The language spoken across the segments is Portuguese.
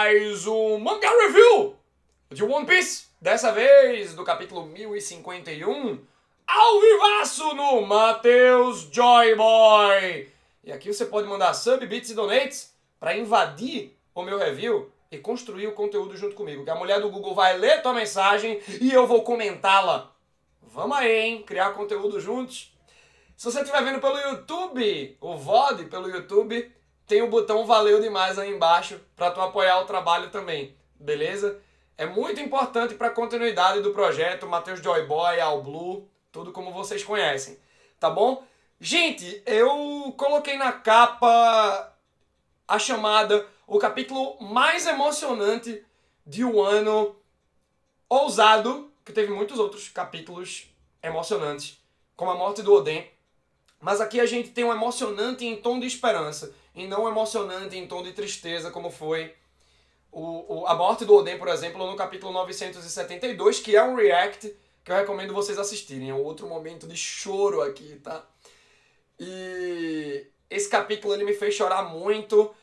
mais um Manga Review de One Piece. Dessa vez, do capítulo 1051, ao vivaço no Matheus Joy Boy. E aqui você pode mandar sub, bits e donates para invadir o meu review e construir o conteúdo junto comigo. Que a mulher do Google vai ler tua mensagem e eu vou comentá-la. Vamos aí, hein? Criar conteúdo juntos. Se você estiver vendo pelo YouTube, o VOD pelo YouTube, tem o botão valeu demais aí embaixo para tu apoiar o trabalho também, beleza? É muito importante para a continuidade do projeto, Matheus Joy Boy, All Blue, tudo como vocês conhecem, tá bom? Gente, eu coloquei na capa a chamada, o capítulo mais emocionante de um ano ousado, que teve muitos outros capítulos emocionantes, como a morte do Oden. Mas aqui a gente tem um emocionante em tom de esperança, e não um emocionante em tom de tristeza, como foi a morte do Oden, por exemplo, no capítulo 972, que é um react que eu recomendo vocês assistirem. É um outro momento de choro aqui, tá? E esse capítulo ele me fez chorar muito.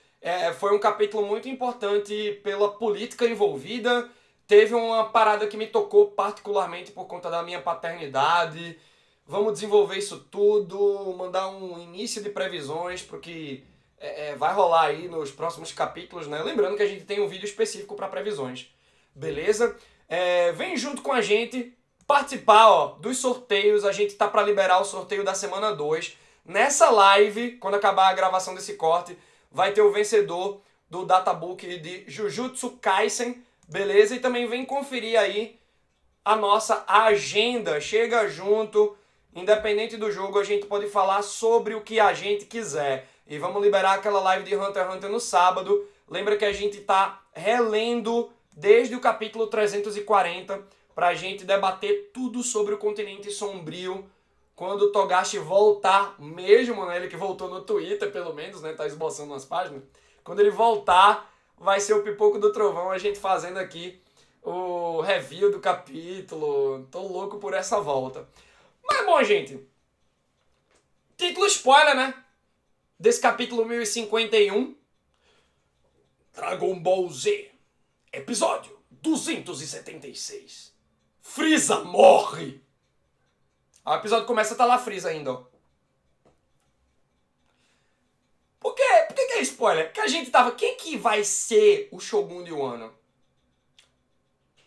Foi um capítulo muito importante pela política envolvida. Teve uma parada que me tocou particularmente por conta da minha paternidade. Vamos desenvolver isso tudo, mandar um início de previsões para o que vai rolar aí nos próximos capítulos, né? Lembrando que a gente tem um vídeo específico para previsões, beleza? Vem junto com a gente participar dos sorteios. A gente tá para liberar o sorteio da semana 2. Nessa live, quando acabar a gravação desse corte, vai ter o vencedor do databook de Jujutsu Kaisen, beleza? E também vem conferir aí a nossa agenda. Chega junto. Independente do jogo, a gente pode falar sobre o que a gente quiser. E vamos liberar aquela live de Hunter x Hunter no sábado. Lembra que a gente tá relendo desde o capítulo 340 pra gente debater tudo sobre o continente sombrio. Quando o Togashi voltar mesmo, né? Ele que voltou no Twitter, pelo menos, né? Tá esboçando umas páginas. Quando ele voltar, vai ser o Pipoco do Trovão, a gente fazendo aqui o review do capítulo. Tô louco por essa volta. Mas bom, gente, título spoiler, né? Desse capítulo 1051. Dragon Ball Z, episódio 276. Frieza morre. O episódio começa, tá lá Frieza ainda, ó. Por quê? Por que é spoiler? Porque a gente tava... Quem que vai ser o Shogun de Wano?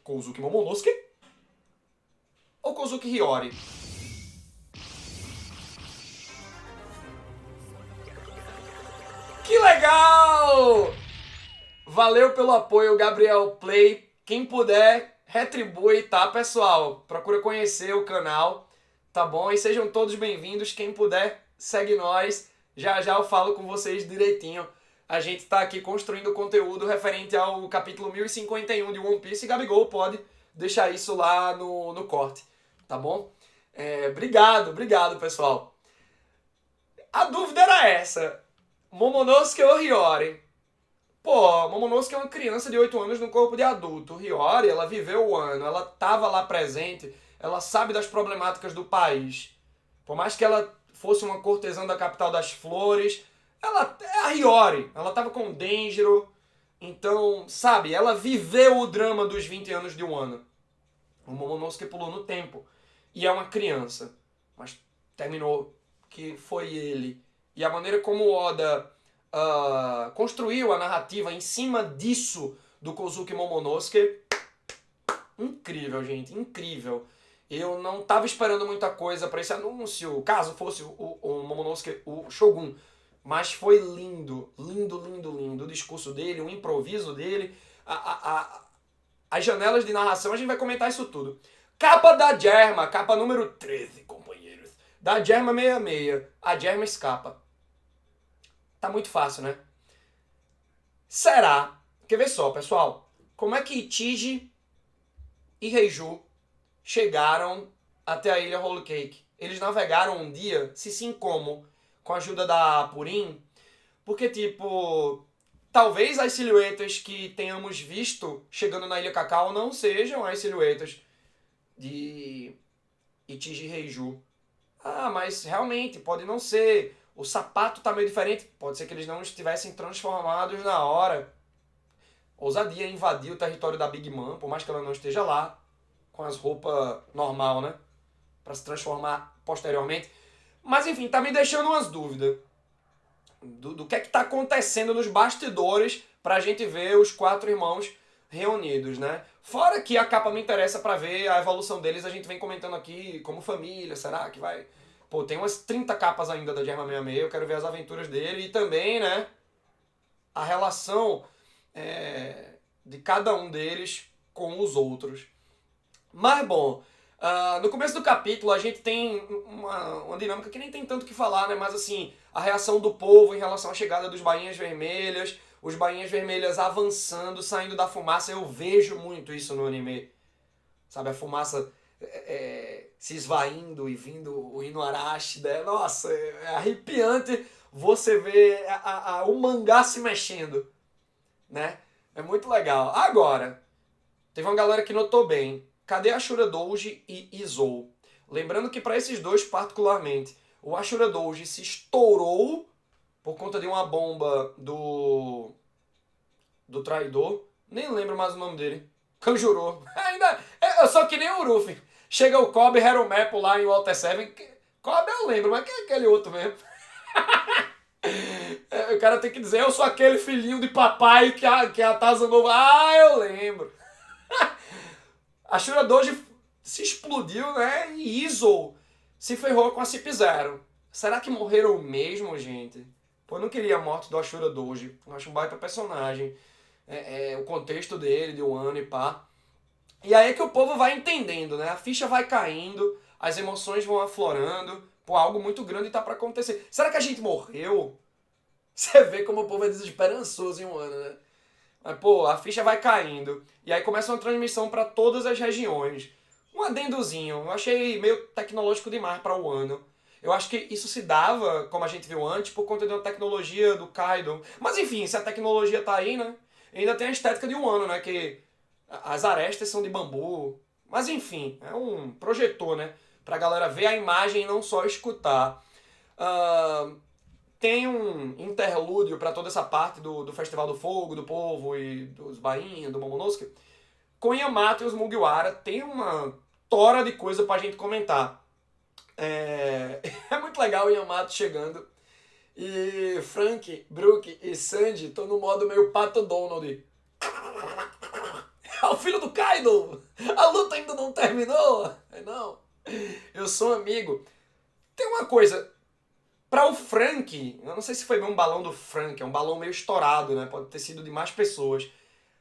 Kozuki Momonosuke? Ou Kozuki Hiyori? Que legal! Valeu pelo apoio, Gabriel Play. Quem puder, retribui, tá, pessoal? Procura conhecer o canal, tá bom? E sejam todos bem-vindos. Quem puder, segue nós. Já já eu falo com vocês direitinho. A gente tá aqui construindo conteúdo referente ao capítulo 1051 de One Piece. E Gabigol pode deixar isso lá no corte, tá bom? Obrigado, pessoal. A dúvida era essa. Momonosuke ou Hiyori? Pô, Momonosuke é uma criança de 8 anos no corpo de adulto. Hiyori, ela viveu o ano, ela tava lá presente, ela sabe das problemáticas do país. Por mais que ela fosse uma cortesã da capital das flores, ela é a Hiyori, ela tava com o Denjiro. Então, sabe, ela viveu o drama dos 20 anos de um ano. O Momonosuke pulou no tempo. E é uma criança. Mas terminou que foi ele. E a maneira como o Oda construiu a narrativa em cima disso do Kozuki Momonosuke, incrível, gente, incrível. Eu não estava esperando muita coisa para esse anúncio, caso fosse o Momonosuke, o Shogun. Mas foi lindo, lindo o discurso dele, o improviso dele, as janelas de narração, a gente vai comentar isso tudo. Capa da Germa, capa número 13, companheiros. Da Germa 66, a Germa escapa. Tá muito fácil, né? Será? Quer ver só, pessoal? Como é que Ichiji e Reiju chegaram até a ilha Whole Cake? Eles navegaram um dia, se sim como, com a ajuda da Purim, porque, tipo, talvez as silhuetas que tenhamos visto chegando na Ilha Cacau não sejam as silhuetas de Ichiji e Reiju. Ah, mas realmente, pode não ser. O sapato tá meio diferente. Pode ser que eles não estivessem transformados na hora. ousadia em invadir o território da Big Mom, por mais que ela não esteja lá, com as roupas normal, né? Pra se transformar posteriormente. Mas enfim, tá me deixando umas dúvidas do que é que tá acontecendo nos bastidores pra gente ver os 4 irmãos reunidos, né? Fora que a capa me interessa pra ver a evolução deles, a gente vem comentando aqui como família, será que vai... Pô, tem umas 30 capas ainda da Germa 66, eu quero ver as aventuras dele e também, né, a relação de cada um deles com os outros. Mas, bom, no começo do capítulo a gente tem uma dinâmica que nem tem tanto o que falar, né? Mas, assim, a reação do povo em relação à chegada dos bainhas vermelhas, os bainhas vermelhas avançando, saindo da fumaça. Eu vejo muito isso no anime. Sabe, a fumaça se esvaindo e vindo o Inuarashi, né? Nossa, é arrepiante você ver o mangá se mexendo, né? É muito legal. Agora, teve uma galera que notou bem. Cadê Ashura Doji e Izou? Lembrando que para esses dois particularmente, o Ashura Doji se estourou por conta de uma bomba do traidor. Nem lembro mais o nome dele. Kanjuro. Ainda, eu sou que nem o Ruffy. Chega o Kobe Heromepo lá em Walter Seven. Kobe eu lembro, mas quem é aquele outro mesmo? O cara tem que dizer, eu sou aquele filhinho de papai que a Taza Nova... Ah, eu lembro. A Shura Doji se explodiu, né? E Izou se ferrou com a Cip Zero. Será que morreram mesmo, gente? Pô, eu não queria a morte do Ashura Doji. Eu acho um baita personagem. O contexto dele, de Wano e pá. E aí é que o povo vai entendendo, né? A ficha vai caindo, as emoções vão aflorando. Pô, algo muito grande tá pra acontecer. Será que a gente morreu? Você vê como o povo é desesperançoso em Wano, né? Mas, pô, a ficha vai caindo. E aí começa uma transmissão para todas as regiões. Um adendozinho. Eu achei meio tecnológico demais para o ano. Eu acho que isso se dava, como a gente viu antes, por conta de uma tecnologia do Kaido. Mas enfim, se a tecnologia tá aí, né? Ainda tem a estética de um ano, né? Que as arestas são de bambu. Mas enfim, é um projetor, né? Pra galera ver a imagem e não só escutar. Tem um interlúdio para toda essa parte do Festival do Fogo, do Povo e dos Bainha, do Momonosuke. Com Yamato e os Mugiwara tem uma tora de coisa pra gente comentar. É muito legal o Yamato chegando. E Frank, Brook e Sanji estão no modo meio Pato Donald. É o filho do Kaido! A luta ainda não terminou! Não, eu sou amigo. Tem uma coisa... Para o Frank, eu não sei se foi um balão do Frank, é um balão meio estourado, né? Pode ter sido de mais pessoas.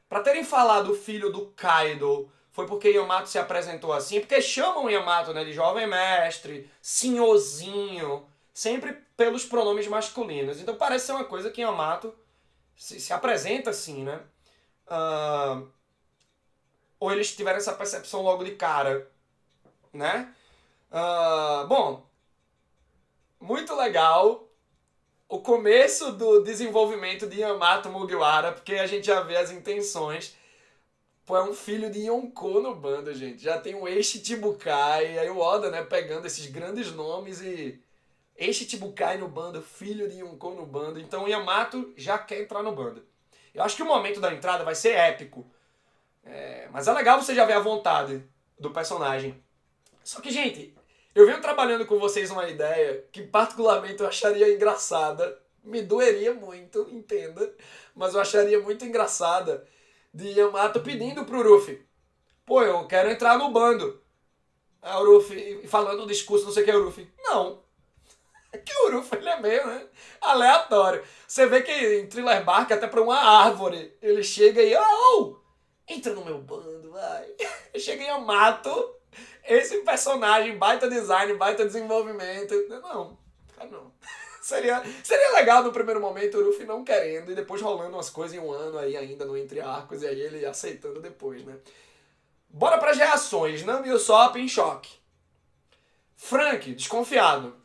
Para terem falado o filho do Kaido, foi porque Yamato se apresentou assim, porque chamam Yamato, né, de jovem mestre, senhorzinho, sempre pelos pronomes masculinos. Então parece ser uma coisa que Yamato se apresenta assim, né? Ou eles tiveram essa percepção logo de cara, né? Bom, muito legal o começo do desenvolvimento de Yamato Mugiwara, porque a gente já vê as intenções. Pô, é um filho de Yonko no bando, gente. Já tem o Eishi Chibukai, aí o Oda, né, pegando esses grandes nomes e... Eishi Chibukai no bando, filho de Yonko no bando. Então o Yamato já quer entrar no bando. Eu acho que o momento da entrada vai ser épico. Mas é legal você já ver a vontade do personagem. Só que, gente... Eu venho trabalhando com vocês uma ideia que particularmente eu acharia engraçada. Me doeria muito, entenda. Mas eu acharia muito engraçada de Yamato pedindo pro Ruffy. Pô, eu quero entrar no bando. Aí o Ruffy falando o discurso, não sei o que é o Ruffy. Não. É que o Ruffy ele é meio, né, aleatório. Você vê que em Thriller Bark, até pra uma árvore, ele chega e... entra no meu bando, vai. Chega em Yamato... Esse personagem, baita design, baita desenvolvimento. Não. Seria legal no primeiro momento o Luffy não querendo e depois rolando umas coisas em um ano aí ainda no Entre Arcos e aí ele aceitando depois, né? Bora pras reações. Nami e Usopp em choque. Frank, desconfiado.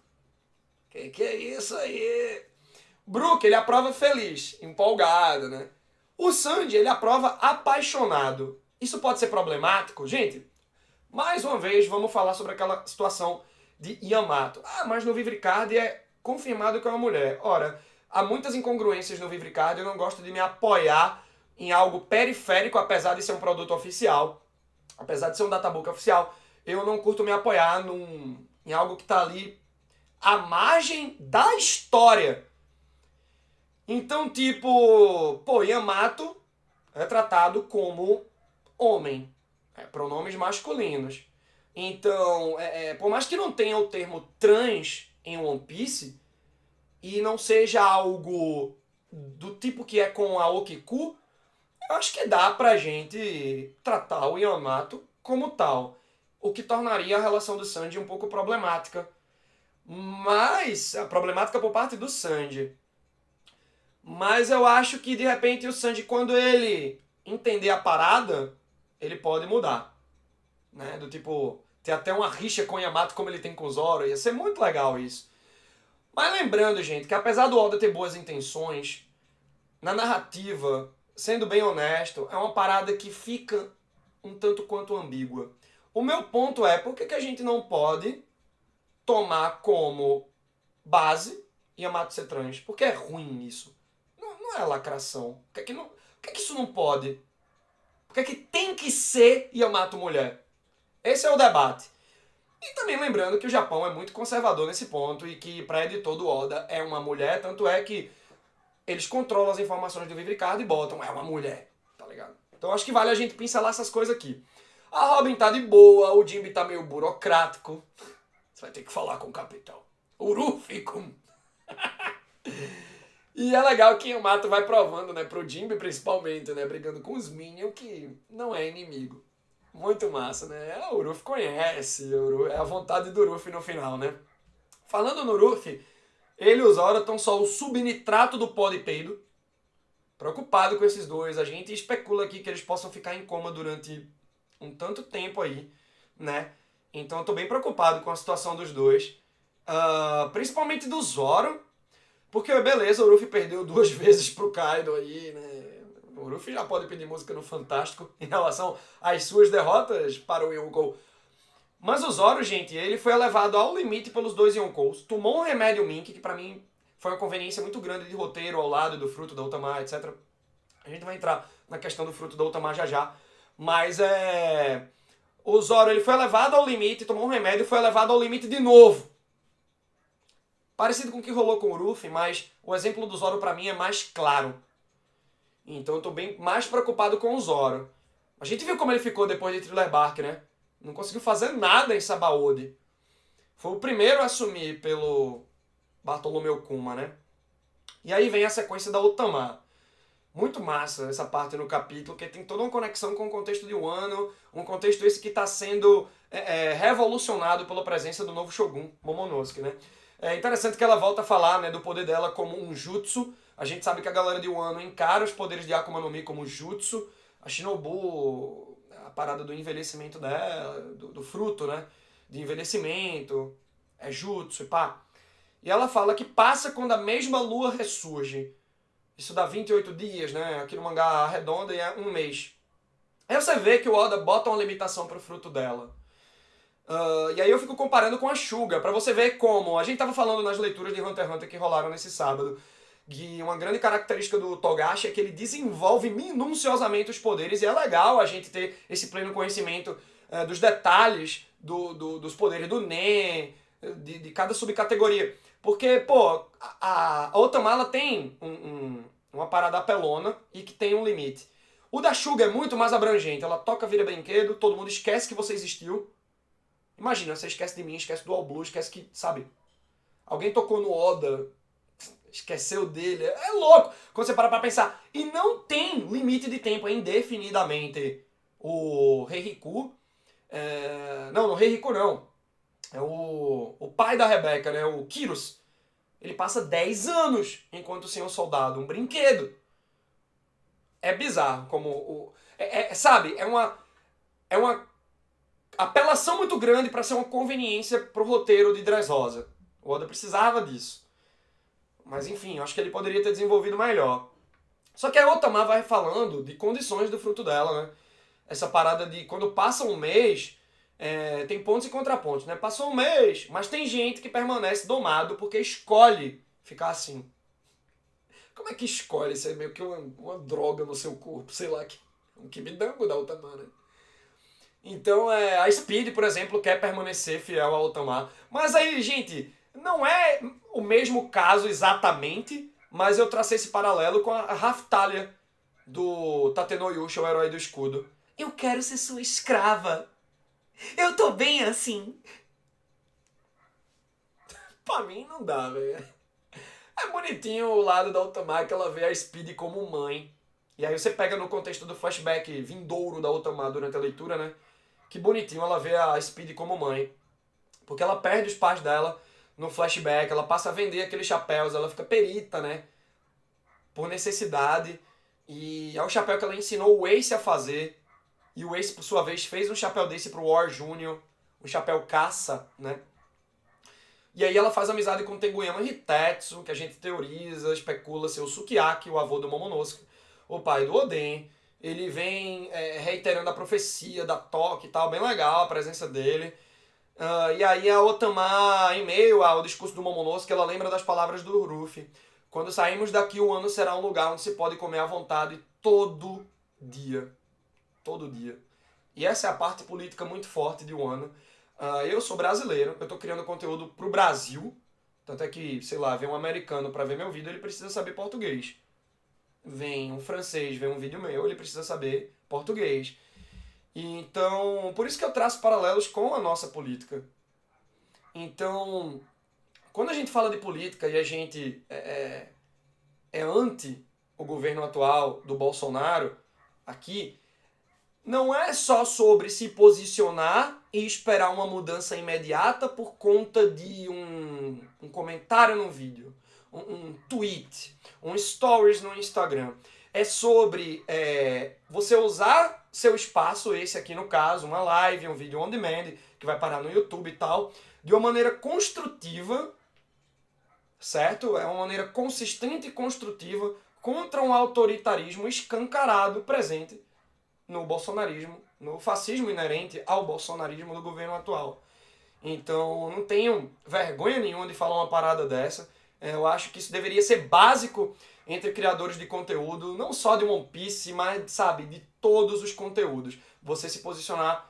Que é isso aí? Brook, ele aprova feliz, empolgado, né? O Sanji, ele aprova apaixonado. Isso pode ser problemático? Gente... Mais uma vez, vamos falar sobre aquela situação de Yamato. Mas no Vivricard é confirmado que é uma mulher. Ora, há muitas incongruências no Vivricard, eu não gosto de me apoiar em algo periférico, apesar de ser um produto oficial, apesar de ser um databook oficial, eu não curto me apoiar em algo que está ali à margem da história. Então, tipo, pô, Yamato é tratado como homem, pronomes masculinos. Então, por mais que não tenha o termo trans em One Piece, e não seja algo do tipo que é com a Okiku, eu acho que dá pra gente tratar o Yamato como tal. O que tornaria a relação do Sanji um pouco problemática. Mas, a problemática por parte do Sanji. Mas eu acho que de repente o Sanji, quando ele entender a parada, ele pode mudar. Né? Do tipo, ter até uma rixa com o Yamato como ele tem com o Zoro. Ia ser muito legal isso. Mas lembrando, gente, que apesar do Oda ter boas intenções, na narrativa, sendo bem honesto, é uma parada que fica um tanto quanto ambígua. O meu ponto é, por que a gente não pode tomar como base Yamato ser trans? Porque é ruim isso. Não é lacração. Por que isso não pode? Por que tem que ser Yamato mulher? Esse é o debate. E também lembrando que o Japão é muito conservador nesse ponto e que para editor do Oda é uma mulher, tanto é que eles controlam as informações do Vivre Card e botam é uma mulher, tá ligado? Então acho que vale a gente pincelar essas coisas aqui. A Robin tá de boa, o Jimby tá meio burocrático. Você vai ter que falar com o capitão. O Ruffy com... E é legal que o Yamato vai provando, né, pro Jimby principalmente, né, brigando com os Minions, que não é inimigo. Muito massa, né? O Ruffy conhece, é a vontade do Ruffy no final, né? Falando no Ruffy, ele e o Zoro estão só o subnitrato do pó de peido. Preocupado com esses dois. A gente especula aqui que eles possam ficar em coma durante um tanto tempo aí, né? Então eu tô bem preocupado com a situação dos dois. Principalmente do Zoro. Porque, beleza, o Ruffy perdeu 2 vezes pro Kaido aí, né? O Ruffy já pode pedir música no Fantástico em relação às suas derrotas para o Yonkou. Mas o Zoro, gente, ele foi elevado ao limite pelos 2 Yonkous. Tomou um remédio Mink, que pra mim foi uma conveniência muito grande de roteiro ao lado do fruto da Otama, etc. A gente vai entrar na questão do fruto da Otama já já. Mas o Zoro, ele foi elevado ao limite, tomou um remédio e foi elevado ao limite de novo. Parecido com o que rolou com o Ruffy, mas o exemplo do Zoro pra mim é mais claro. Então eu tô bem mais preocupado com o Zoro. A gente viu como ele ficou depois de Thriller Bark, né? Não conseguiu fazer nada em Sabaody. Foi o primeiro a assumir pelo Bartolomeu Kuma, né? E aí vem a sequência da Otama. Muito massa essa parte no capítulo, que tem toda uma conexão com o contexto de Wano, um contexto esse que está sendo revolucionado pela presença do novo Shogun, Momonosuke, né? É interessante que ela volta a falar, né, do poder dela como um jutsu. A gente sabe que a galera de Wano encara os poderes de Akuma no Mi como jutsu. A Shinobu, a parada do envelhecimento dela, do fruto, né, de envelhecimento, é jutsu e pá. E ela fala que passa quando a mesma lua ressurge. Isso dá 28 dias, né? Aqui no mangá Redonda é 1 mês. Aí você vê que o Oda bota uma limitação pro fruto dela. E aí eu fico comparando com a Suga, pra você ver como... A gente tava falando nas leituras de Hunter x Hunter que rolaram nesse sábado, que uma grande característica do Togashi é que ele desenvolve minuciosamente os poderes, e é legal a gente ter esse pleno conhecimento dos detalhes dos poderes do Nen, de cada subcategoria. Porque, pô, a Otama ela tem uma parada apelona e que tem um limite. O da Suga é muito mais abrangente. Ela toca, vira brinquedo, todo mundo esquece que você existiu. Imagina, você esquece de mim, esquece do All Blue, esquece que, sabe? Alguém tocou no Oda, esqueceu dele. É louco quando você para pra pensar. E não tem limite de tempo, é indefinidamente. O Reiriku... Não, no Reiriku não. É o pai da Rebeca, né? O Kyros. Ele passa 10 anos enquanto sem um soldado, um brinquedo. É bizarro como sabe, é uma apelação muito grande para ser uma conveniência pro roteiro de Dressrosa. O Oda precisava disso. Mas enfim, eu acho que ele poderia ter desenvolvido melhor. Só que a Otama vai falando de condições do fruto dela, né? Essa parada de quando passa um mês, tem pontos e contrapontos, né? Passou um mês, mas tem gente que permanece domado porque escolhe ficar assim. Como é que escolhe? Isso é meio que uma droga no seu corpo, sei lá, um quimidango da Otama, né? Então, a Speed, por exemplo, quer permanecer fiel ao Otama. Mas aí, gente, não é o mesmo caso exatamente, mas eu tracei esse paralelo com a Raftalia do Tatenoyusha, o herói do escudo. Eu quero ser sua escrava. Eu tô bem assim. Pra mim não dá, velho. É bonitinho o lado da Otama que ela vê a Speed como mãe. E aí você pega no contexto do flashback vindouro da Otama durante a leitura, né? Que bonitinho ela vê a Speed como mãe. Porque ela perde os pais dela no flashback, ela passa a vender aqueles chapéus, ela fica perita, né? Por necessidade. E é o chapéu que ela ensinou o Ace a fazer. E o Ace, por sua vez, fez um chapéu desse pro War Jr., um chapéu caça, né? E aí ela faz amizade com o Tenguema Hitetsu, que a gente teoriza, especula ser o Sukiyaki, o avô do Momonosuke, o pai do Oden. Ele vem reiterando a profecia da Toque e tal, bem legal a presença dele. E aí a Otama, em meio ao discurso do Momonosuke, ela lembra das palavras do Ruffy. Quando saímos daqui, o ano será um lugar onde se pode comer à vontade todo dia. Todo dia. E essa é a parte política muito forte de Wano. Eu sou brasileiro, eu tô criando conteúdo pro Brasil. Tanto é que, sei lá, vem um americano para ver meu vídeo, ele precisa saber português. Vem um francês ver um vídeo meu, ele precisa saber português. Então, por isso que eu traço paralelos com a nossa política. Então, quando a gente fala de política e a gente é anti o governo atual do Bolsonaro aqui, não é só sobre se posicionar e esperar uma mudança imediata por conta de um comentário no vídeo, um tweet, um stories no Instagram. É sobre você usar seu espaço, esse aqui no caso, uma live, um vídeo on demand, que vai parar no YouTube e tal, de uma maneira construtiva, certo? É uma maneira consistente e construtiva contra um autoritarismo escancarado presente no bolsonarismo, no fascismo inerente ao bolsonarismo do governo atual. Então, não tenho vergonha nenhuma de falar uma parada dessa. Eu acho que isso deveria ser básico entre criadores de conteúdo, não só de One Piece, mas, sabe, de todos os conteúdos. Você se posicionar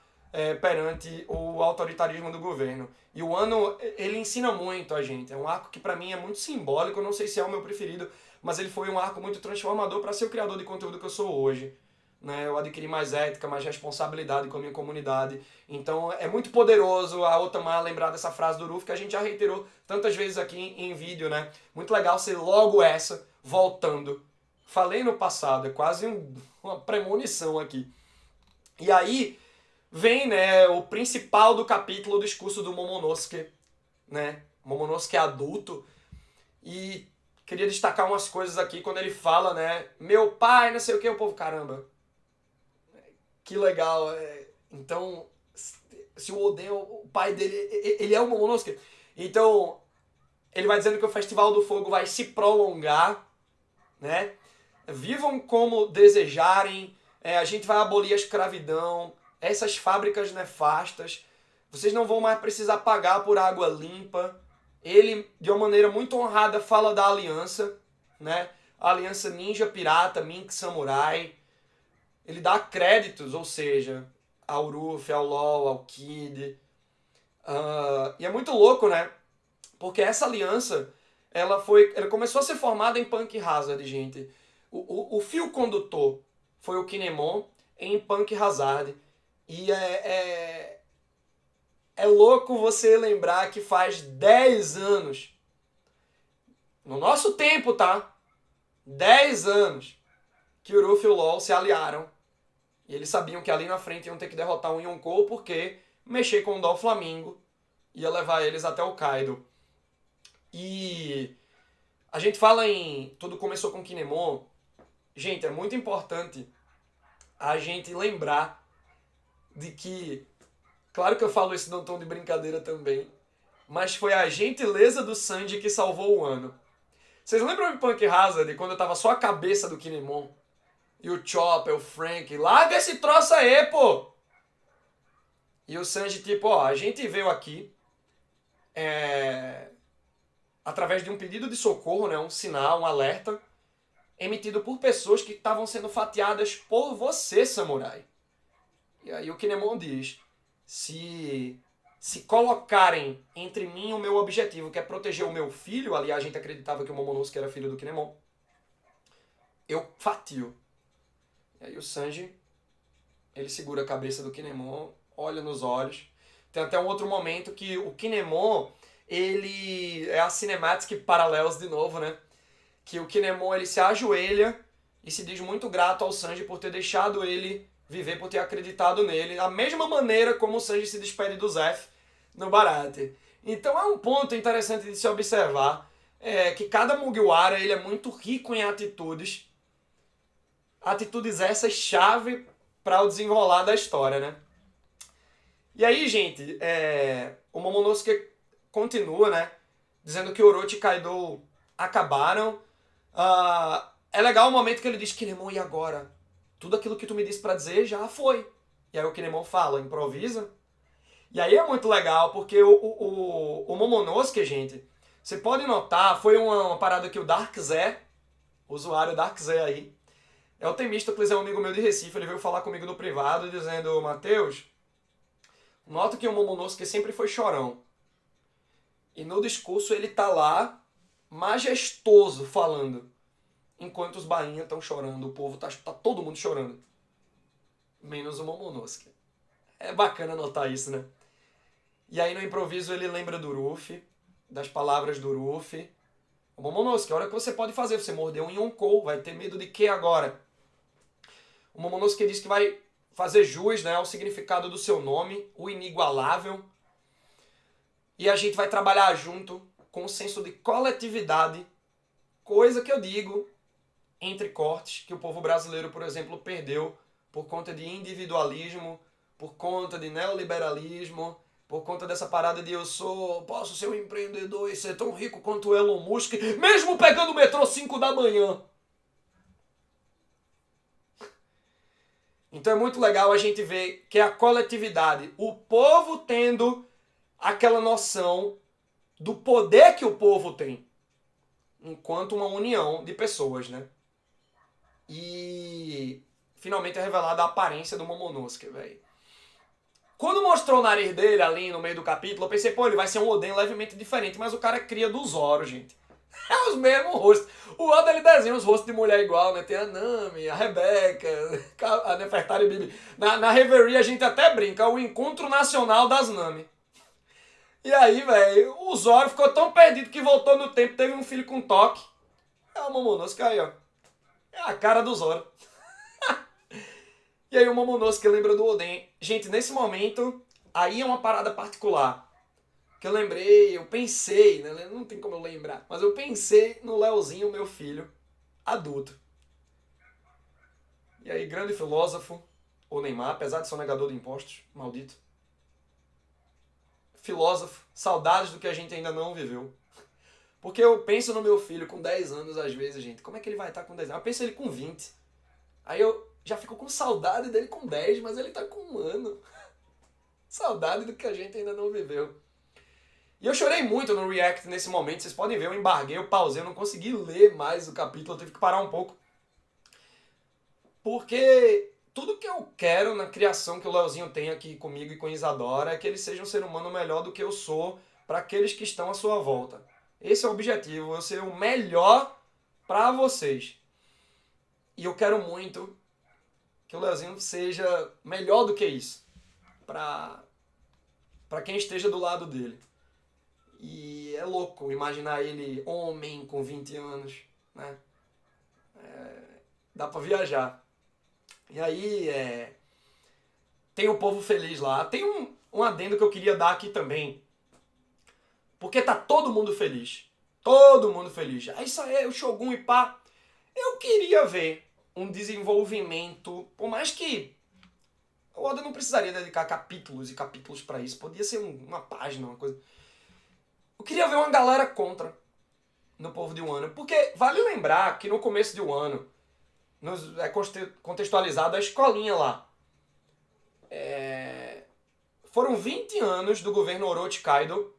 perante o autoritarismo do governo. E o Ano, ele ensina muito a gente. É um arco que pra mim é muito simbólico, eu não sei se é o meu preferido, mas ele foi um arco muito transformador para ser o criador de conteúdo que eu sou hoje. Né, eu adquiri mais ética, mais responsabilidade com a minha comunidade. Então é muito poderoso a Otama lembrar dessa frase do Ruffy que a gente já reiterou tantas vezes aqui em vídeo, né? Muito legal ser logo essa, voltando. Falei no passado, é quase uma premonição aqui. E aí vem, né, o principal do capítulo, o discurso do Momonosuke, né? Momonosuke é adulto. E queria destacar umas coisas aqui quando ele fala, né? Meu pai, não sei o que, o povo, caramba. Que legal. Então, se o Oden, o pai dele, ele é o Momonosuke. Então, ele vai dizendo que o Festival do Fogo vai se prolongar, né? Vivam como desejarem, a gente vai abolir a escravidão, essas fábricas nefastas, vocês não vão mais precisar pagar por água limpa. Ele, de uma maneira muito honrada, fala da aliança, né? A aliança ninja, pirata, mink, samurai. Ele dá créditos, ou seja, ao Ruffy, ao LOL, ao Kid. E é muito louco, né? Porque essa aliança, ela começou a ser formada em Punk Hazard, gente. O fio condutor foi o Kinemon em Punk Hazard. E é louco você lembrar que faz 10 anos, no nosso tempo, tá? 10 anos que o Ruffy e o LOL se aliaram. E eles sabiam que ali na frente iam ter que derrotar um Yonkou porque mexer com o Doflamingo ia levar eles até o Kaido. E a gente fala em tudo começou com Kinemon. Gente, é muito importante a gente lembrar de que, claro que eu falo isso num tom de brincadeira também, mas foi a gentileza do Sanji que salvou o ano. Vocês lembram de Punk Hazard, quando eu tava só a cabeça do Kinemon? E o Chopper, o Frank, larga esse troço aí, pô! E o Sanji, tipo, ó, a gente veio aqui através de um pedido de socorro, né, um sinal, um alerta, emitido por pessoas que estavam sendo fatiadas por você, samurai. E aí o Kinemon diz, se colocarem entre mim e o meu objetivo, que é proteger o meu filho, ali a gente acreditava que o Momonosuke era filho do Kinemon, eu fatio. E aí o Sanji, ele segura a cabeça do Kinemon, olha nos olhos. Tem até um outro momento que o Kinemon, ele é a Cinematic Parallels de novo, né? Que o Kinemon, ele se ajoelha e se diz muito grato ao Sanji por ter deixado ele viver, por ter acreditado nele, da mesma maneira como o Sanji se despede do Zeff no Baratie. Então é um ponto interessante de se observar, que cada Mugiwara, ele é muito rico em atitudes essas chave para o desenrolar da história, né? E aí, gente, o Momonosuke continua, né? Dizendo que Orochi e Kaido acabaram. É legal o momento que ele diz, Kinemon, e agora? Tudo aquilo que tu me disse pra dizer já foi. E aí o Kinemon fala, improvisa. E aí é muito legal, porque o Momonosuke, gente, você pode notar, foi uma parada que o Dark Zé, o usuário Dark Zé aí, é o Temístocles, é um amigo meu de Recife, ele veio falar comigo no privado, dizendo, Matheus, nota que o Momonosuke sempre foi chorão. E no discurso ele tá lá, majestoso, falando. Enquanto os bainhas estão chorando, o povo tá todo mundo chorando. Menos o Momonosuke. É bacana notar isso, né? E aí no improviso ele lembra do Ruffy, das palavras do Ruffy. O Momonosuke, olha o que você pode fazer, você mordeu um Yonkou, vai ter medo de quê agora? O Momonosuke diz que vai fazer jus, né, ao significado do seu nome, o inigualável. E a gente vai trabalhar junto com um senso de coletividade, coisa que eu digo, entre cortes, que o povo brasileiro, por exemplo, perdeu por conta de individualismo, por conta de neoliberalismo, por conta dessa parada de posso ser um empreendedor e ser tão rico quanto o Elon Musk, mesmo pegando o metrô 5 da manhã. Então é muito legal a gente ver que a coletividade, o povo tendo aquela noção do poder que o povo tem, enquanto uma união de pessoas, né? E finalmente é revelada a aparência do Momonosuke, velho. Quando mostrou o nariz dele ali no meio do capítulo, eu pensei, pô, ele vai ser um Oden levemente diferente, mas o cara cria do Zoro, gente. É os mesmos rostos. O Oda, ele desenha os rostos de mulher igual, né? Tem a Nami, a Rebeca, a Nefertari e Bibi. Na Reverie a gente até brinca, é o encontro nacional das Nami. E aí, velho, o Zoro ficou tão perdido que voltou no tempo, teve um filho com toque. É o Momonosuke aí, ó. É a cara do Zoro. E aí o Momonosuke lembra do Oden. Gente, nesse momento, aí é uma parada particular. Que eu pensei, né? Não tem como eu lembrar, mas eu pensei no Leozinho, meu filho, adulto. E aí, grande filósofo, o Neymar, apesar de ser um negador de impostos, maldito. Filósofo, saudades do que a gente ainda não viveu. Porque eu penso no meu filho com 10 anos, às vezes, gente, como é que ele vai estar com 10 anos? Eu penso ele com 20. Aí eu já fico com saudade dele com 10, mas ele tá com 1 ano. Saudade do que a gente ainda não viveu. E eu chorei muito no React nesse momento, vocês podem ver, eu embarguei, eu pausei, eu não consegui ler mais o capítulo, eu tive que parar um pouco. Porque tudo que eu quero na criação que o Leozinho tem aqui comigo e com Isadora é que ele seja um ser humano melhor do que eu sou para aqueles que estão à sua volta. Esse é o objetivo, eu ser o melhor para vocês. E eu quero muito que o Leozinho seja melhor do que isso para quem esteja do lado dele. E é louco imaginar ele homem com 20 anos, né? Dá pra viajar. E aí, tem o povo feliz lá. Tem um adendo que eu queria dar aqui também. Porque tá todo mundo feliz. Todo mundo feliz. Ah, isso aí, o Shogun e pá. Eu queria ver um desenvolvimento, por mais que o Oda não precisaria dedicar capítulos e capítulos pra isso. Podia ser uma página, uma coisa. Eu queria ver uma galera contra no povo de Wano. Porque vale lembrar que no começo de Wano é contextualizado a escolinha lá. Foram 20 anos do governo Orochi Kaido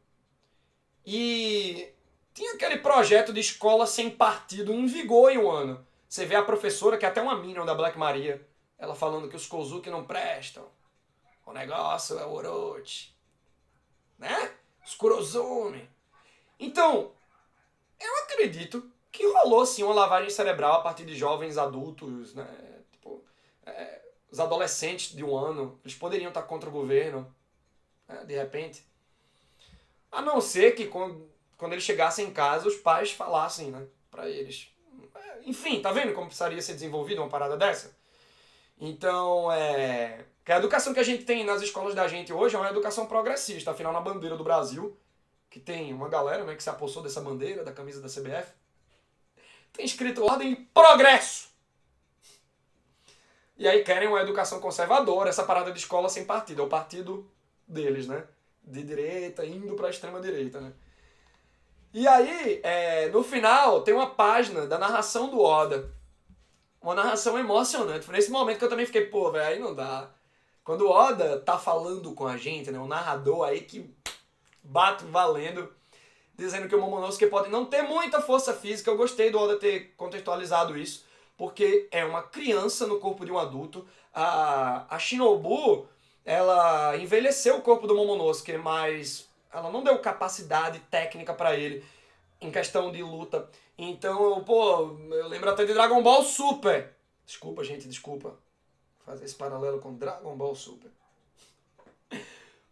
e tinha aquele projeto de escola sem partido em vigor em Wano. Você vê a professora, que é até uma Minion da Black Maria, ela falando que os Kozuki não prestam. O negócio é o Orochi. Né? Os Kurozumi. Então, eu acredito que rolou sim uma lavagem cerebral a partir de jovens adultos, né? Tipo, os adolescentes de 1 ano, eles poderiam estar contra o governo, né? De repente. A não ser que quando eles chegassem em casa, os pais falassem, né, pra eles. Enfim, tá vendo como precisaria ser desenvolvida uma parada dessa? Então, que a educação que a gente tem nas escolas da gente hoje é uma educação progressista. Afinal, na bandeira do Brasil, que tem uma galera, né, que se apossou dessa bandeira, da camisa da CBF, tem escrito ordem e progresso. E aí querem uma educação conservadora, essa parada de escola sem partido. É o partido deles, né? De direita, indo pra extrema direita, né? E aí, no final, tem uma página da narração do Oda. Uma narração emocionante. Foi nesse momento que eu também fiquei, pô, velho, aí não dá. Quando o Oda tá falando com a gente, né? O narrador aí que bate valendo, dizendo que o Momonosuke pode não ter muita força física. Eu gostei do Oda ter contextualizado isso, porque é uma criança no corpo de um adulto. A Shinobu, ela envelheceu o corpo do Momonosuke, mas ela não deu capacidade técnica pra ele em questão de luta. Então, pô, eu lembro até de Dragon Ball Super. Desculpa, gente, desculpa fazer esse paralelo com Dragon Ball Super.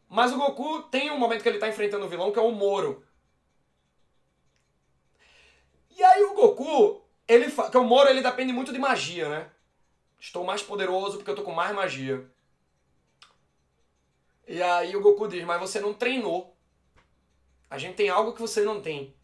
Mas o Goku tem um momento que ele tá enfrentando o vilão, que é o Moro. E aí o Goku, que o Moro, ele depende muito de magia, né? Estou mais poderoso porque eu tô com mais magia. E aí o Goku diz, mas você não treinou. A gente tem algo que você não tem.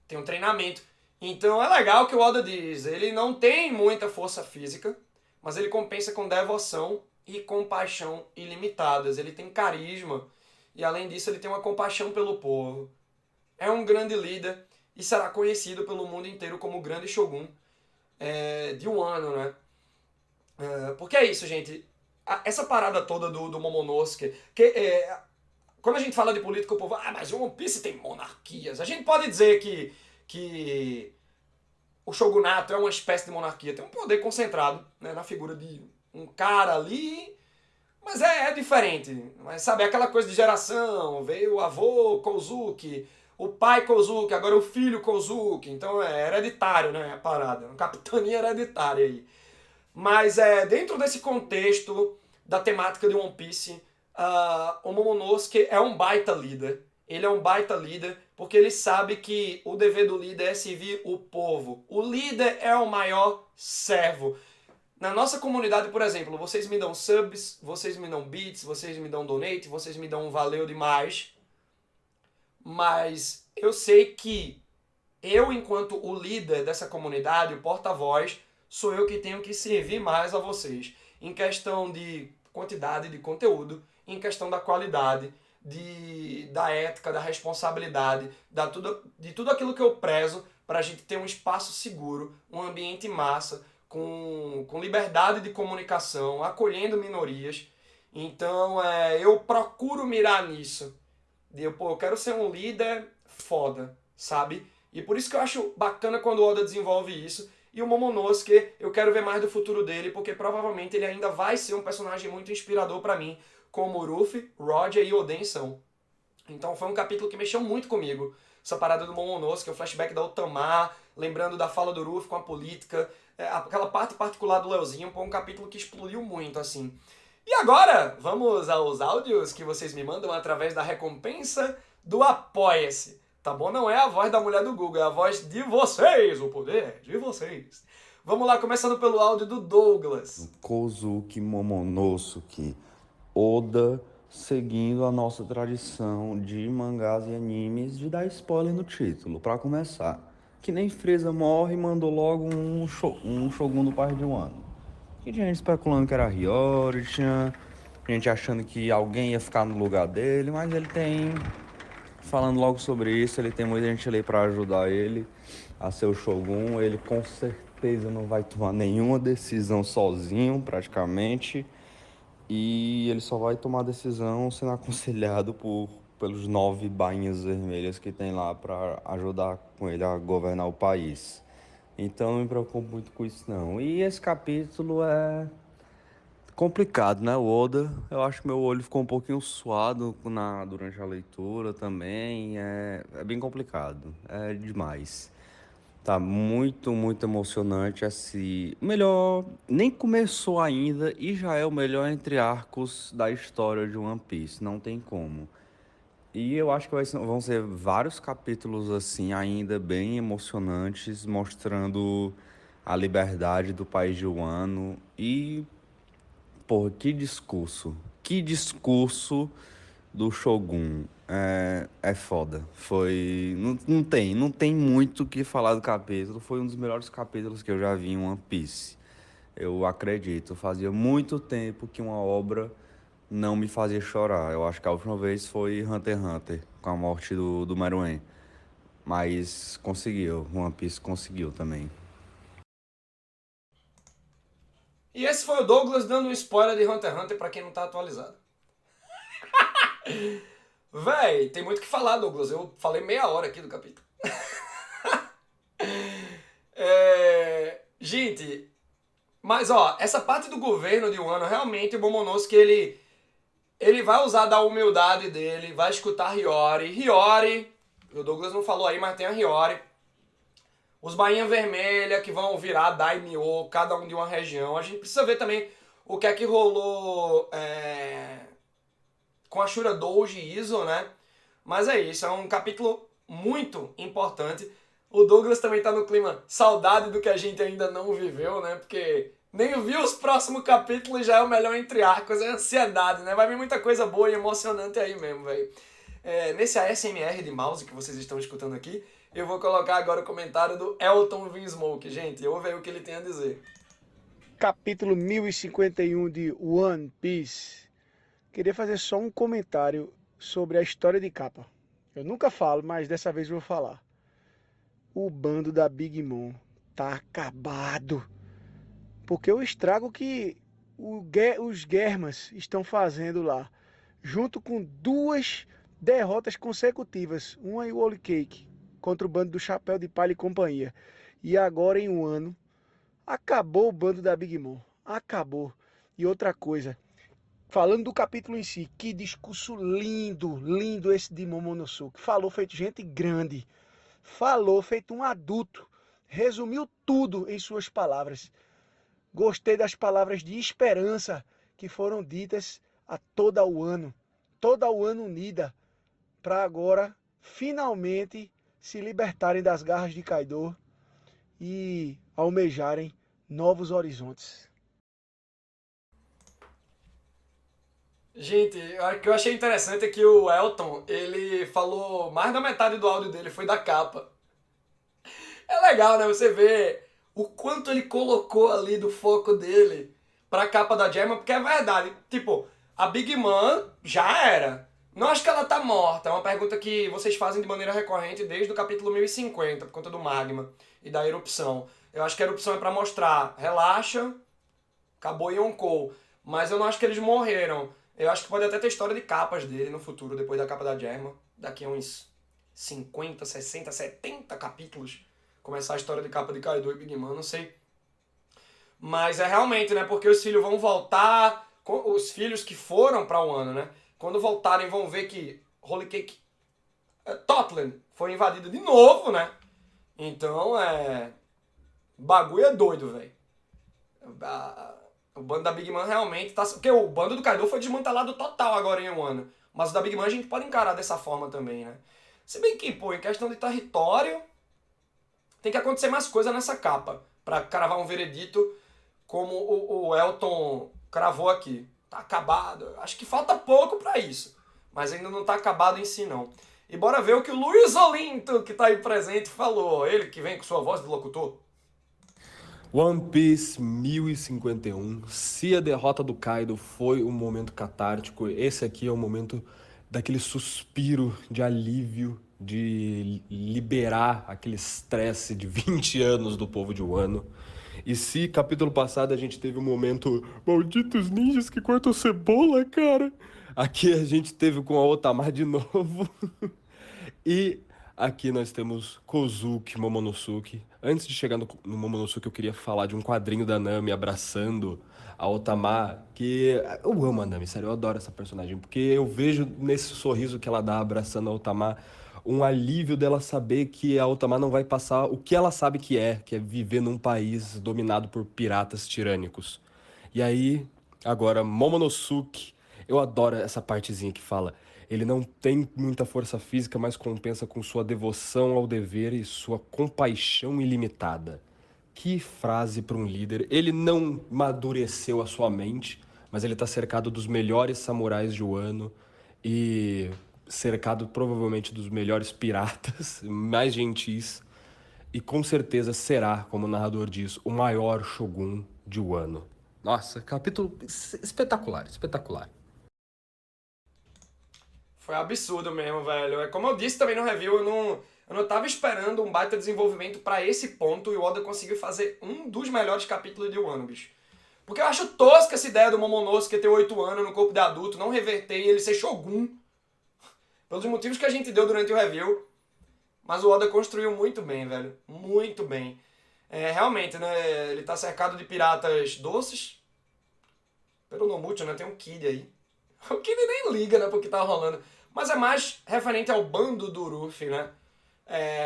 Tem um treinamento. Então é legal que o Oda diz, ele não tem muita força física, mas ele compensa com devoção e compaixão ilimitadas. Ele tem carisma e além disso ele tem uma compaixão pelo povo. É um grande líder e será conhecido pelo mundo inteiro como o grande Shogun de 1 ano, né? Porque é isso, gente. Essa parada toda do Momonosuke, quando a gente fala de política, o povo, mas o One Piece tem monarquias. A gente pode dizer que o shogunato é uma espécie de monarquia. Tem um poder concentrado, né, na figura de um cara ali, mas é diferente. Mas sabe, aquela coisa de geração, veio o avô Kozuki, o pai Kozuki, agora o filho Kozuki. Então é hereditário, né, a parada. Uma capitania hereditária aí. Mas dentro desse contexto da temática de One Piece, o Momonosuke é um baita líder. Ele é um baita líder porque ele sabe que o dever do líder é servir o povo. O líder é o maior servo. Na nossa comunidade, por exemplo, vocês me dão subs, vocês me dão bits, vocês me dão donate, vocês me dão um valeu demais. Mas eu sei que eu, enquanto o líder dessa comunidade, o porta-voz, sou eu que tenho que servir mais a vocês. Em questão de quantidade de conteúdo, em questão da qualidade, da ética, da responsabilidade, de tudo aquilo que eu prezo para a gente ter um espaço seguro, um ambiente massa, com liberdade de comunicação, acolhendo minorias. Então eu procuro mirar nisso. Eu quero ser um líder foda, sabe? E por isso que eu acho bacana quando o Oda desenvolve isso. E o Momonosuke, eu quero ver mais do futuro dele, porque provavelmente ele ainda vai ser um personagem muito inspirador pra mim, como o Ruffy, Roger e Oden são. Então foi um capítulo que mexeu muito comigo. Essa parada do Momonosuke, o flashback da Otama, lembrando da fala do Ruffy com a política, aquela parte particular do Leozinho, foi um capítulo que explodiu muito, assim. E agora, vamos aos áudios que vocês me mandam através da recompensa do Apoia-se. Tá bom? Não é a voz da mulher do Google, é a voz de vocês, o poder de vocês. Vamos lá, começando pelo áudio do Douglas. Kozuki Momonosuke, Oda, seguindo a nossa tradição de mangás e animes de dar spoiler no título, pra começar. Que nem Frieza morre e mandou logo um Shogun do par de 1 ano. E tinha gente especulando que era Hiyori, tinha gente achando que alguém ia ficar no lugar dele, mas ele tem... Falando logo sobre isso, ele tem muita gente ali pra ajudar ele a ser o Shogun. Ele com certeza não vai tomar nenhuma decisão sozinho, praticamente. E ele só vai tomar decisão sendo aconselhado pelos 9 bainhas vermelhas que tem lá pra ajudar com ele a governar o país. Então não me preocupo muito com isso não. E esse capítulo é complicado, né? O Oda, eu acho que meu olho ficou um pouquinho suado durante a leitura também. É bem complicado, é demais. Tá muito, muito emocionante. Assim, melhor, nem começou ainda e já é o melhor entre arcos da história de One Piece, não tem como. E eu acho que vão ser vários capítulos assim, ainda bem emocionantes, mostrando a liberdade do país de Wano. E, porra, que discurso! Que discurso do Shogun. É foda. Foi. Não tem muito o que falar do capítulo. Foi um dos melhores capítulos que eu já vi em One Piece. Eu acredito. Fazia muito tempo que uma obra não me fazia chorar. Eu acho que a última vez foi Hunter x Hunter, com a morte do Meruem. Mas conseguiu. One Piece conseguiu também. E esse foi o Douglas dando um spoiler de Hunter x Hunter pra quem não tá atualizado. Véi, tem muito o que falar, Douglas. Eu falei meia hora aqui do capítulo. Gente, mas ó, essa parte do governo de Wano, realmente o Momonosuke, ele vai usar da humildade dele, vai escutar Hiyori. Hiyori, o Douglas não falou aí, mas tem a Hiyori. Os Bainha Vermelha que vão virar Daimyo, cada um de uma região. A gente precisa ver também o que é que rolou com a Shura Doji e Izo, né? Mas é isso, é um capítulo muito importante. O Douglas também tá no clima saudade do que a gente ainda não viveu, né? Porque nem viu os próximos capítulos e já é o melhor entre arcos, é ansiedade, né? Vai vir muita coisa boa e emocionante aí mesmo, velho. Nesse ASMR de mouse que vocês estão escutando aqui, eu vou colocar agora o comentário do Elton Vinsmoke, gente. Ouve aí o que ele tem a dizer. Capítulo 1051 de One Piece. Queria fazer só um comentário sobre a história de capa. Eu nunca falo, mas dessa vez vou falar. O bando da Big Mom tá acabado. Porque o estrago que os Germas estão fazendo lá, junto com duas derrotas consecutivas, uma em Whole Cake contra o bando do Chapéu de Palha e companhia, e agora em Wano, acabou o bando da Big Mom. Acabou. E outra coisa, falando do capítulo em si, que discurso lindo, lindo esse de Momonosuke. Falou feito gente grande. Falou feito um adulto. Resumiu tudo em suas palavras. Gostei das palavras de esperança que foram ditas a toda o ano unida, para agora finalmente se libertarem das garras de Kaido e almejarem novos horizontes. Gente, o que eu achei interessante é que o Elton, ele falou mais da metade do áudio dele foi da capa. É legal, né? Você vê o quanto ele colocou ali do foco dele pra capa da Gemma, porque é verdade. Tipo, a Big Mom já era. Não acho que ela tá morta. É uma pergunta que vocês fazem de maneira recorrente desde o capítulo 1050, por conta do magma e da erupção. Eu acho que a erupção é pra mostrar, relaxa, acabou Yonkou. Mas eu não acho que eles morreram. Eu acho que pode até ter história de capas dele no futuro, depois da capa da Gemma. Daqui a uns 50, 60, 70 capítulos. Começar a história de capa de Kaido e Big Mom, não sei. Mas é realmente, né? Porque os filhos vão voltar. Os filhos que foram pra Wano, né? Quando voltarem vão ver que Holy Cake, Totland foi invadido de novo, né? Então o bagulho é doido, velho. O bando da Big Mom realmente tá. Porque o bando do Kaido foi desmantelado total agora em Wano. Mas o da Big Mom a gente pode encarar dessa forma também, né? Se bem que, pô, em questão de território, tem que acontecer mais coisa nessa capa pra cravar um veredito como o Elton cravou aqui. Tá acabado. Acho que falta pouco pra isso. Mas ainda não tá acabado em si, não. E bora ver o que o Luiz Olinto, que tá aí presente, falou. Ele que vem com sua voz de locutor. One Piece 1051. Se a derrota do Kaido foi um momento catártico, esse aqui é o momento daquele suspiro de alívio, de liberar aquele estresse de 20 anos do povo de Wano. E se capítulo passado a gente teve um momento malditos ninjas que cortam cebola, cara, aqui a gente teve com a Otama de novo. E aqui nós temos Kozuki Momonosuke Antes de chegar no Momonosuke, eu queria falar de um quadrinho da Nami abraçando a Otama, que eu amo a Nami, sério, eu adoro essa personagem, porque eu vejo nesse sorriso que ela dá abraçando a Otama um alívio dela saber que a Otama não vai passar o que ela sabe que é viver num país dominado por piratas tirânicos. E aí, agora, Momonosuke, eu adoro essa partezinha que fala. Ele não tem muita força física, mas compensa com sua devoção ao dever e sua compaixão ilimitada. Que frase para um líder. Ele não madureceu a sua mente, mas ele está cercado dos melhores samurais de Wano e cercado provavelmente dos melhores piratas, mais gentis, e com certeza será, como o narrador diz, o maior Shogun de Wano. Nossa, capítulo espetacular, espetacular. Foi absurdo mesmo, velho. É como eu disse também no review, eu não tava esperando um baita desenvolvimento pra esse ponto e o Oda conseguiu fazer um dos melhores capítulos de Wano, bicho. Porque eu acho tosca essa ideia do Momonosuke ter 8 anos no corpo de adulto, não reverter e ele ser Shogun. Pelos motivos que a gente deu durante o review. Mas o Oda construiu muito bem, velho. Muito bem. Realmente, né? Ele tá cercado de piratas doces. Pelo Nomucho, né? Tem um Kid aí. O Kid nem liga, né? Porque tá rolando. Mas é mais referente ao bando do Ruffy, né?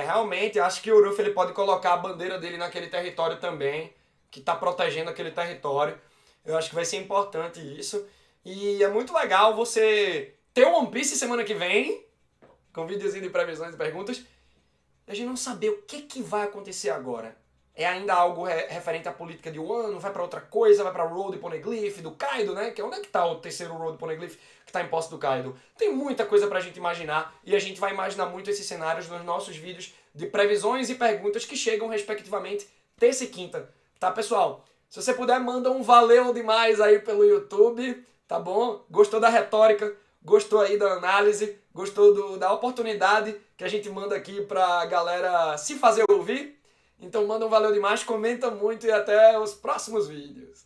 Realmente, acho que o Ruffy ele pode colocar a bandeira dele naquele território também. Que tá protegendo aquele território. Eu acho que vai ser importante isso. E é muito legal você ter o One Piece semana que vem. Com videozinho de previsões e perguntas. E a gente não saber o que vai acontecer agora. É ainda algo referente à política de Wano, vai pra outra coisa, vai pra Road Poneglyph do Kaido, né? Que onde é que tá o terceiro Road Poneglyph que tá em posse do Kaido? Tem muita coisa pra gente imaginar e a gente vai imaginar muito esses cenários nos nossos vídeos de previsões e perguntas que chegam respectivamente terça e quinta. Tá, pessoal? Se você puder, manda um valeu demais aí pelo YouTube, tá bom? Gostou da retórica? Gostou aí da análise? Gostou da oportunidade que a gente manda aqui pra galera se fazer ouvir? Então manda um valeu demais, comenta muito e até os próximos vídeos.